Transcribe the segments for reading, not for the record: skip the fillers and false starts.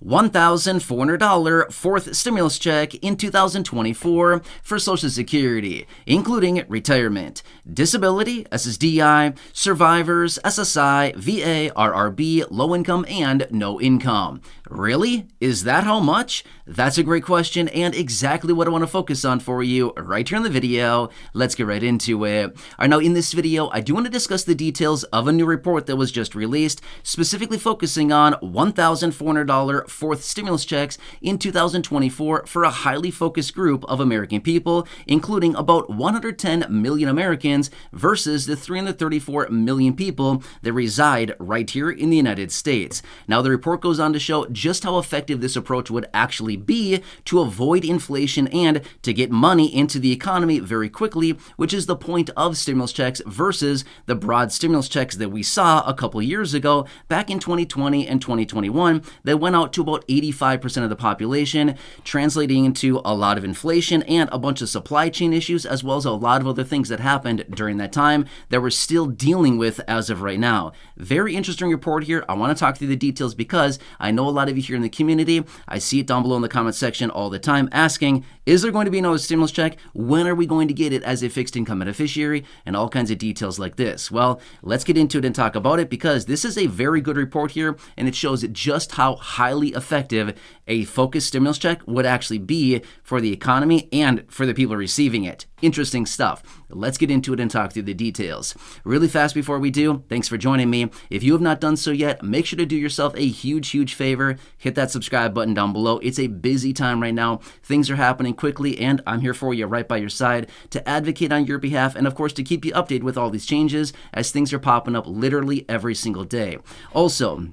$1,400 fourth stimulus check in 2024 for Social Security, including retirement, disability, SSDI, survivors, SSI, VA, RRB, low income, and no income. Really? Is that how much? That's a great question and exactly what I want to focus on for you right here in the video. Let's get right into it. All right, now in this video, I do want to discuss the details of a new report that was just released, specifically focusing on $1,400 fourth stimulus checks in 2024 for a highly focused group of American people, including about 110 million Americans versus the 334 million people that reside right here in the United States. Now, the report goes on to show just how effective this approach would actually be to avoid inflation and to get money into the economy very quickly, which is the point of stimulus checks versus the broad stimulus checks that we saw a couple years ago back in 2020 and 2021 that went out to about 85% of the population, translating into a lot of inflation and a bunch of supply chain issues, as well as a lot of other things that happened during that time that we're still dealing with as of right now. Very interesting report here. I want to talk through the details because I know a lot of you here in the community, I see it down below in the comment section all the time asking, is there going to be another stimulus check? When are we going to get it as a fixed income beneficiary? And all kinds of details like this. Well, let's get into it and talk about it because this is a very good report here and it shows just how highly effective a focused stimulus check would actually be for the economy and for the people receiving it. Interesting stuff. Let's get into it and talk through the details. Really fast before we do, thanks for joining me. If you have not done so yet, make sure to do yourself a huge favor. Hit that subscribe button down below. It's a busy time right now. Things are happening quickly and I'm here for you right by your side to advocate on your behalf and of course to keep you updated with all these changes as things are popping up literally every single day. Also,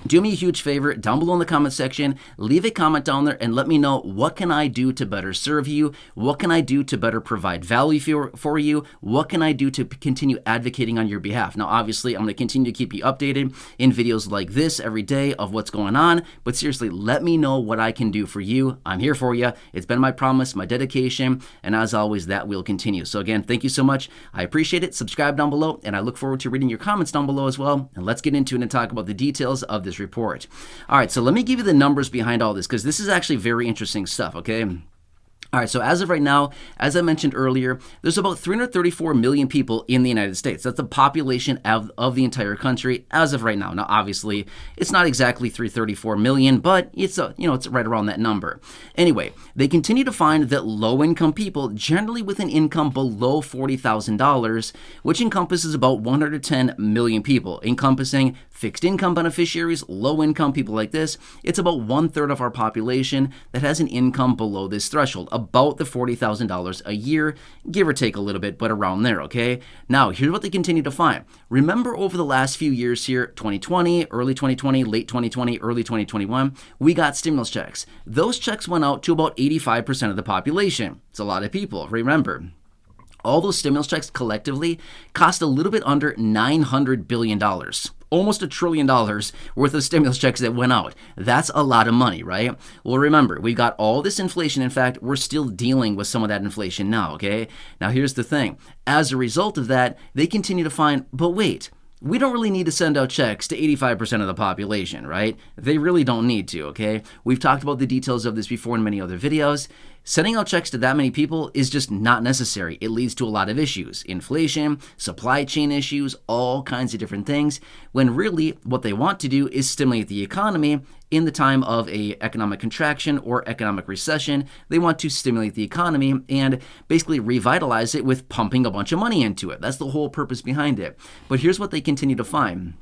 do me a huge favor, down below in the comment section, leave a comment down there and let me know what can I do to better serve you, what can I do to better provide value for you, what can I do to continue advocating on your behalf. Now, obviously, I'm going to continue to keep you updated in videos like this every day of what's going on, but seriously, let me know what I can do for you. I'm here for you. It's been my promise, my dedication, and as always, that will continue. So again, thank you so much. I appreciate it. Subscribe down below, and I look forward to reading your comments down below as well, and let's get into it and talk about the details of this report. All right, so let me give you the numbers behind all this because this is actually very interesting stuff, okay? All right, so as of right now, as I mentioned earlier, there's about 334 million people in the United States. That's the population of the entire country as of right now. Now, obviously, it's not exactly 334 million, but it's it's right around that number. Anyway, they continue to find that low-income people, generally with an income below $40,000, which encompasses about 110 million people, encompassing fixed income beneficiaries, low-income people like this, it's about 1/3 of our population that has an income below this threshold, about the $40,000 a year, give or take a little bit, but around there, okay? Now, here's what they continue to find. Remember over the last few years here, 2020, early 2020, late 2020, early 2021, we got stimulus checks. Those checks went out to about 85% of the population. It's a lot of people, remember. All those stimulus checks collectively cost a little bit under $900 billion. Almost $1 trillion worth of stimulus checks that went out. That's a lot of money, right? Well, remember, we got all this inflation. In fact, we're still dealing with some of that inflation now, okay? Now, here's the thing. As a result of that, they continue to find, but wait, we don't really need to send out checks to 85% of the population, right? They really don't need to, okay? We've talked about the details of this before in many other videos. Sending out checks to that many people is just not necessary. It leads to a lot of issues. Inflation, supply chain issues, all kinds of different things, when really what they want to do is stimulate the economy in the time of a economic contraction or economic recession. They want to stimulate the economy and basically revitalize it with pumping a bunch of money into it. That's the whole purpose behind it. But here's what they continue to find.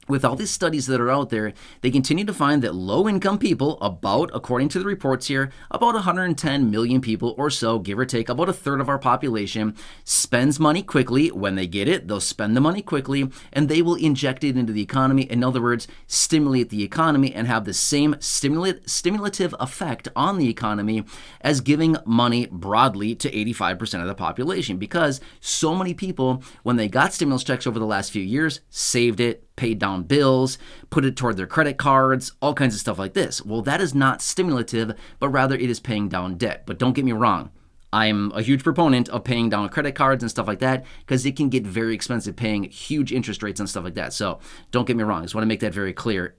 With all these studies that are out there, they continue to find that low-income people, according to the reports here, about 110 million people or so, give or take, about 1/3 of our population, spends money quickly. When they get it, they'll spend the money quickly, and they will inject it into the economy. In other words, stimulate the economy and have the same stimulative effect on the economy as giving money broadly to 85% of the population. Because so many people, when they got stimulus checks over the last few years, saved it, paid down bills, put it toward their credit cards, all kinds of stuff like this. Well, that is not stimulative, but rather it is paying down debt. But don't get me wrong. I'm a huge proponent of paying down credit cards and stuff like that because it can get very expensive paying huge interest rates and stuff like that. So don't get me wrong. I just want to make that very clear.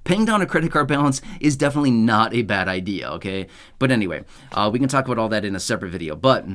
Paying down a credit card balance is definitely not a bad idea, okay? But anyway, we can talk about all that in a separate video. But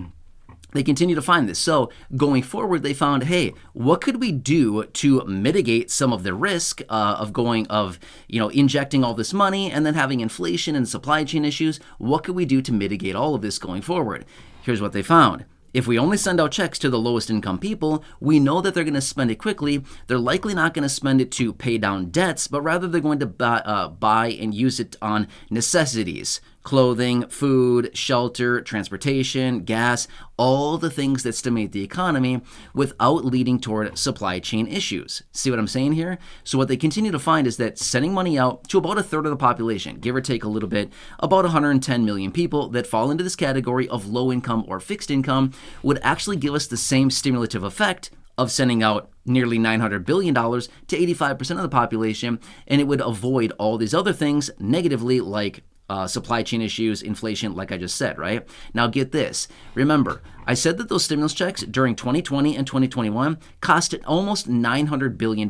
they continue to find this. So going forward, they found, hey, what could we do to mitigate some of the risk of injecting all this money and then having inflation and supply chain issues? What could we do to mitigate all of this going forward? Here's what they found. If we only send out checks to the lowest income people, we know that they're going to spend it quickly. They're likely not going to spend it to pay down debts, but rather they're going to buy and use it on necessities. Clothing, food, shelter, transportation, gas, all the things that stimulate the economy without leading toward supply chain issues. See what I'm saying here? So what they continue to find is that sending money out to about a third of the population, give or take a little bit, about 110 million people that fall into this category of low income or fixed income would actually give us the same stimulative effect of sending out nearly $900 billion to 85% of the population, and it would avoid all these other things negatively like supply chain issues, inflation, like I just said, right? Now get this. Remember, I said that those stimulus checks during 2020 and 2021 cost almost $900 billion.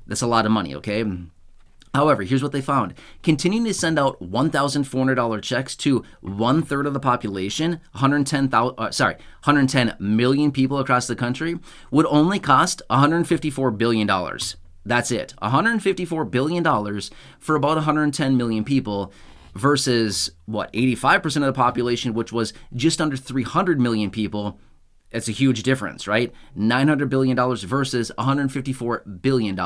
That's a lot of money, okay? However, here's what they found. Continuing to send out $1,400 checks to 1/3 of the population, 110 million people across the country, would only cost $154 billion. That's it. $154 billion for about 110 million people versus, 85% of the population, which was just under 300 million people. It's a huge difference, right? $900 billion versus $154 billion.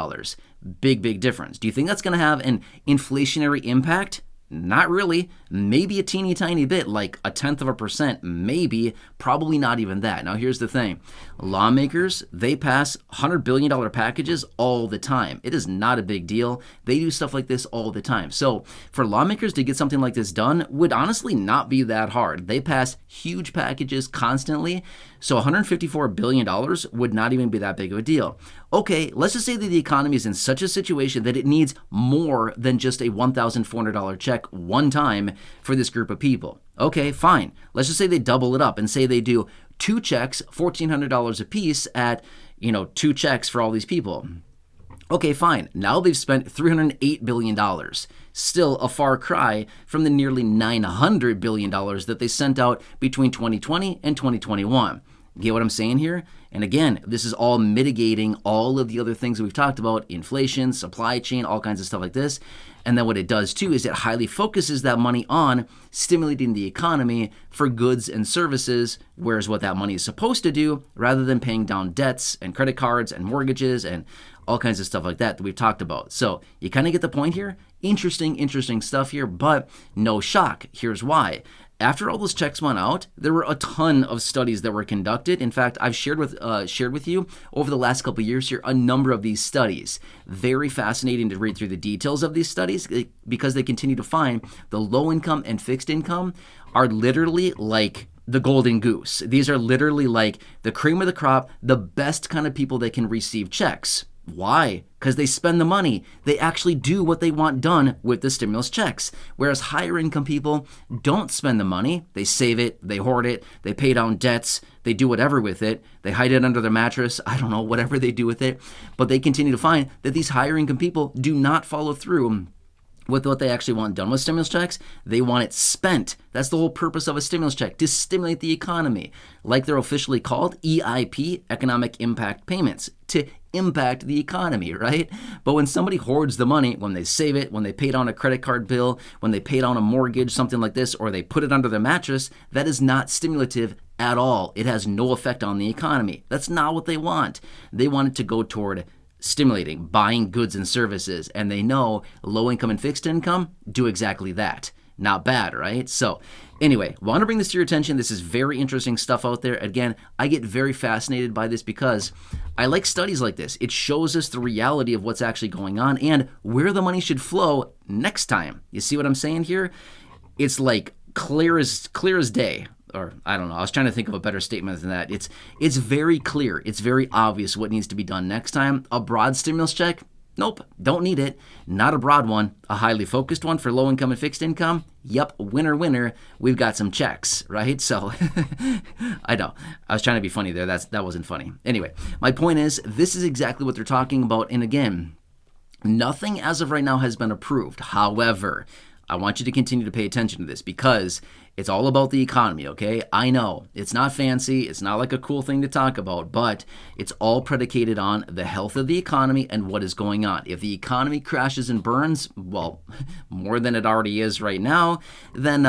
Big difference. Do you think that's going to have an inflationary impact? Not really. Maybe a teeny tiny bit, like 0.1%, maybe, probably not even that. Now, here's the thing. Lawmakers, they pass $100 billion packages all the time. It is not a big deal. They do stuff like this all the time. So for lawmakers to get something like this done would honestly not be that hard. They pass huge packages constantly. So $154 billion would not even be that big of a deal. Okay, let's just say that the economy is in such a situation that it needs more than just a $1,400 check one time for this group of people. Okay, fine. Let's just say they double it up and say they do 2 checks, $1,400 a piece at, 2 checks for all these people. Okay, fine. Now they've spent $308 billion. Still a far cry from the nearly $900 billion that they sent out between 2020 and 2021. Get what I'm saying here? And again, this is all mitigating all of the other things that we've talked about, inflation, supply chain, all kinds of stuff like this. And then what it does too is it highly focuses that money on stimulating the economy for goods and services, whereas what that money is supposed to do, rather than paying down debts and credit cards and mortgages and all kinds of stuff like that we've talked about. So you kind of get the point here. Interesting stuff here, but no shock. Here's why. After all those checks went out, there were a ton of studies that were conducted. In fact, I've shared with you over the last couple of years here a number of these studies. Very fascinating to read through the details of these studies because they continue to find the low income and fixed income are literally like the golden goose. These are literally like the cream of the crop, the best kind of people that can receive checks. Why? Because they spend the money. They actually do what they want done with the stimulus checks. Whereas higher income people don't spend the money. They save it, they hoard it, they pay down debts, they do whatever with it. They hide it under their mattress. I don't know, whatever they do with it. But they continue to find that these higher income people do not follow through with what they actually want done with stimulus checks. They want it spent. That's the whole purpose of a stimulus check, to stimulate the economy. Like they're officially called, EIP, Economic Impact Payments, to impact the economy, right? But when somebody hoards the money, when they save it, when they pay down a credit card bill, when they pay down a mortgage, something like this, or they put it under their mattress, that is not stimulative at all. It has no effect on the economy. That's not what they want. They want it to go toward stimulating, buying goods and services, and they know low income and fixed income do exactly that. Not bad, right? So anyway, want to bring this to your attention. This is very interesting stuff out there. Again, I get very fascinated by this because I like studies like this. It shows us the reality of what's actually going on and where the money should flow next time. You see what I'm saying here? It's like clear as day. Or I don't know. I was trying to think of a better statement than that. It's very clear. It's very obvious what needs to be done next time. A broad stimulus check, Nope, don't need it. Not a broad one, a highly focused one for low income and fixed income. Yep, winner, winner. We've got some checks, right? So, I know. I was trying to be funny there. That wasn't funny. Anyway, my point is, this is exactly what they're talking about. And again, nothing as of right now has been approved. However, I want you to continue to pay attention to this because it's all about the economy, okay? I know it's not fancy, it's not like a cool thing to talk about, but it's all predicated on the health of the economy and what is going on. If the economy crashes and burns, well, more than it already is right now, then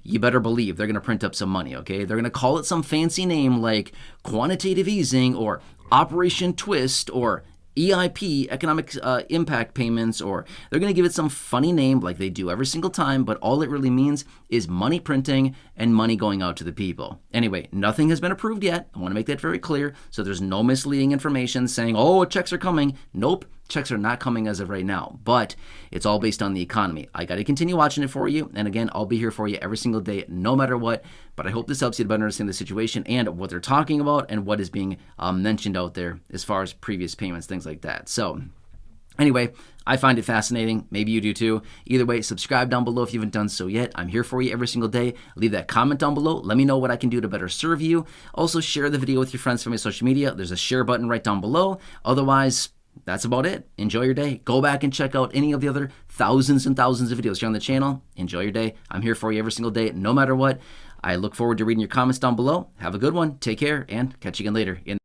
you better believe they're going to print up some money, okay? They're going to call it some fancy name like quantitative easing or Operation Twist or EIP, economic impact payments, or they're going to give it some funny name like they do every single time, but all it really means is money printing and money going out to the people. Anyway, nothing has been approved yet. I want to make that very clear so there's no misleading information saying, oh, checks are coming. Nope, checks are not coming as of right now, but it's all based on the economy. I got to continue watching it for you, and again, I'll be here for you every single day, no matter what, but I hope this helps you to better understand the situation and what they're talking about and what is being mentioned out there as far as previous payments, things like that. So anyway, I find it fascinating. Maybe you do too. Either way, subscribe down below if you haven't done so yet. I'm here for you every single day. Leave that comment down below. Let me know what I can do to better serve you. Also, share the video with your friends from my social media. There's a share button right down below. Otherwise, that's about it. Enjoy your day. Go back and check out any of the other thousands and thousands of videos here on the channel. Enjoy your day. I'm here for you every single day, no matter what. I look forward to reading your comments down below. Have a good one. Take care, and catch you again later.